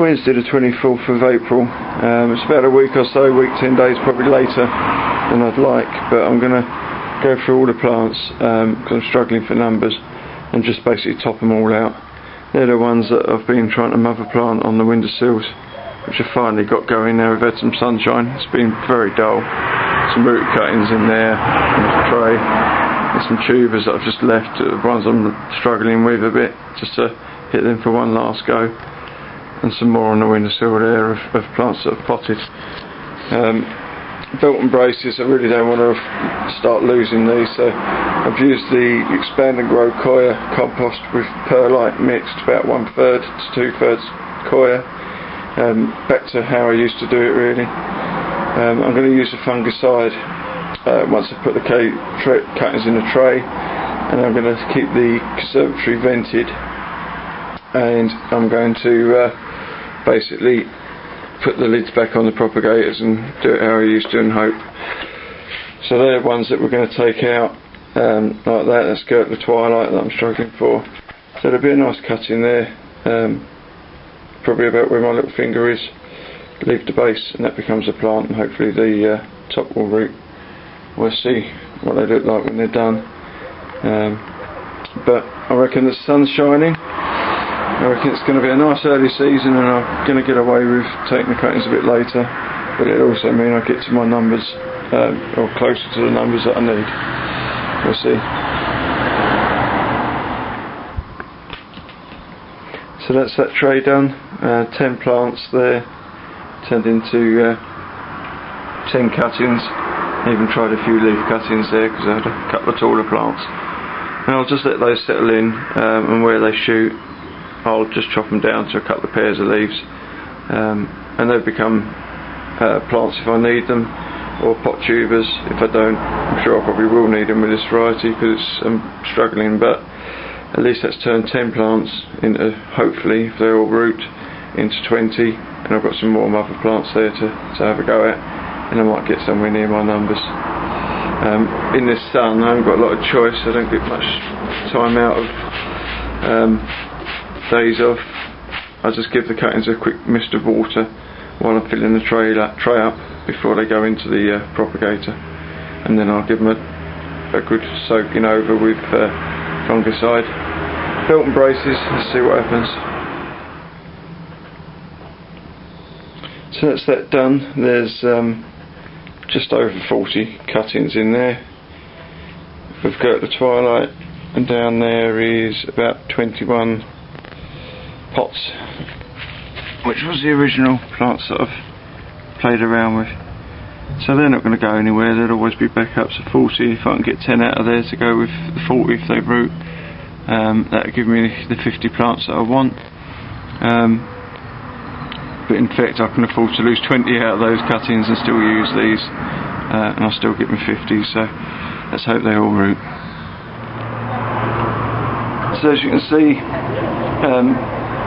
Wednesday the 24th of April. It's about a week or so, week 10 days probably later than I'd like, but I'm going to go through all the plants because I'm struggling for numbers and just basically top them all out. They're the ones that I've been trying to mother plant on the windowsills, which I've finally got going now. We've had some sunshine, it's been very dull. Some root cuttings in there, in the tray, and some tubers that I've just left, the ones I'm struggling with a bit, just to hit them for one last go. And some more on the windowsill there of plants that I've potted. Built-in braces, I really don't want to start losing these, so I've used the Expand and Grow coir compost with perlite mixed, about 1/3 to 2/3 coir, back to how I used to do it really. I'm going to use a fungicide once I put the cuttings in the tray, and I'm going to keep the conservatory vented, and I'm going to basically put the lids back on the propagators and do it how I used to and hope. So they're ones that we're going to take out like that. That's skirt the twilight that I'm struggling for. So there'll be a nice cut in there, probably about where my little finger is. Leave the base and that becomes a plant, and hopefully the top will root. We'll see what they look like when they're done. But I reckon the sun's shining. I reckon it's going to be a nice early season, and I'm going to get away with taking the cuttings a bit later, but it'll also mean I get to my numbers, or closer to the numbers that I need. We'll see. So that's that tray done. 10 plants there turned into 10 cuttings. I even tried a few leaf cuttings there because I had a couple of taller plants, and I'll just let those settle in, and where they shoot I'll just chop them down to a couple of pairs of leaves, and they'll become plants if I need them, or pot tubers if I don't. I'm sure I probably will need them with this variety because I'm struggling, but at least that's turned 10 plants into, hopefully, if they all root, into 20, and I've got some more mother plants there to have a go at, and I might get somewhere near my numbers. In this sun I haven't got a lot of choice, I don't get much time out of days off. I just give the cuttings a quick mist of water while I'm filling the tray up before they go into the propagator, and then I'll give them a good soaking over with fungicide. Built-in braces, let's see what happens. So that's that done. There's just over 40 cuttings in there. We've got the twilight, and down there is about 21 pots, which was the original plants that I've played around with. So they're not going to go anywhere, they'll always be backups of 40. If I can get 10 out of there to go with the 40 if they root, that'll give me the 50 plants that I want. But in fact I can afford to lose 20 out of those cuttings and still use these, and I'll still get my 50, so let's hope they all root. So as you can see,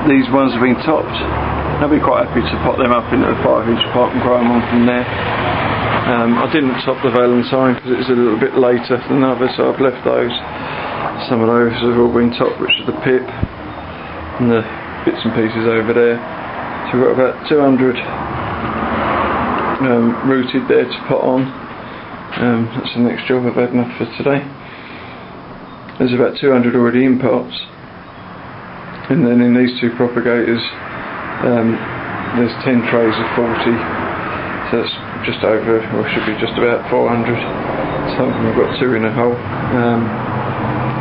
these ones have been topped. I'll be quite happy to pot them up into a 5-inch pot and grow them on from there. I didn't top the Valentine because it was a little bit later than others, so I've left those. Some of those have all been topped, which is the pip and the bits and pieces over there. So we've got about 200 rooted there to pot on. That's the next job I've had enough for today. There's about 200 already in pots, and then in these two propagators there's 10 trays of 40, so that's just over, or should be just about 400. Some of them have got 2 in a hole.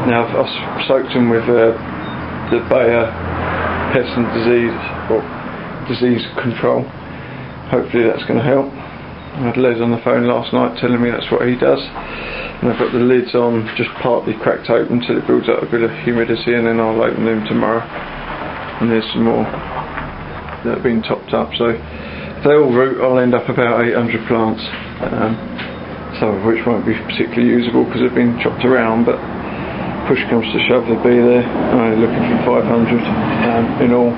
Now I've soaked them with the Bayer pest and disease control. Hopefully that's going to help. I had Les on the phone last night telling me that's what he does, and I've got the lids on just partly cracked open until it builds up a bit of humidity, and then I'll open them tomorrow. And there's some more that have been topped up, so if they all root I'll end up about 800 plants, some of which won't be particularly usable because they've been chopped around, but push comes to shove they'll be there. I'm only looking for 500 in all,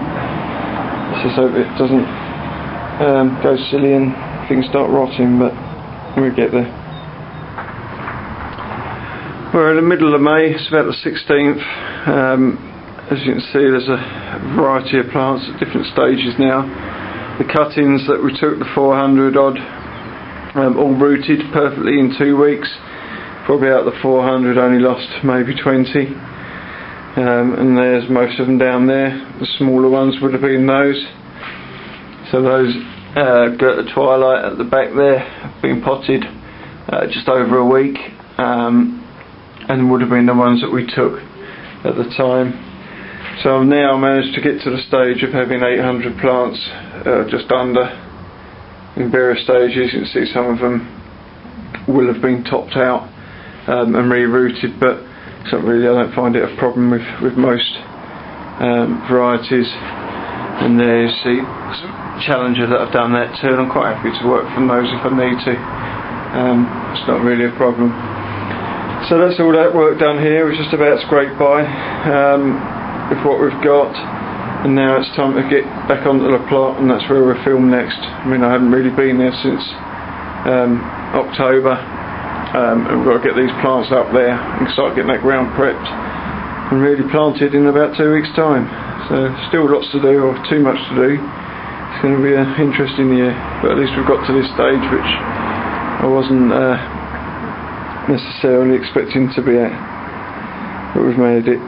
so it doesn't go silly and things start rotting, but we'll get there. We're in the middle of May, it's about the 16th, as you can see, there's a variety of plants at different stages now. The cuttings that we took, the 400 odd, all rooted perfectly in 2 weeks. Probably out of the 400 only lost maybe 20, and there's most of them down there. The smaller ones would have been those. So those Goethe Twilight at the back there have been potted just over a week, and would have been the ones that we took at the time. So I've now managed to get to the stage of having 800 plants, just under, in various stages. You can see some of them will have been topped out and rerouted, but it's not really, I don't find it a problem with most varieties. And there you see some Challenger that I've done that too, and I'm quite happy to work from those if I need to. It's not really a problem. So that's all that work done here. We're just about scraped by with what we've got, and now it's time to get back onto the plot, and that's where we'll film next. I mean, I haven't really been there since October, and we've got to get these plants up there and start getting that ground prepped and really planted in about 2 weeks' time. So still lots to do, or too much to do. It's going to be an interesting year, but at least we've got to this stage which I wasn't necessarily expecting to be at, but we've made it.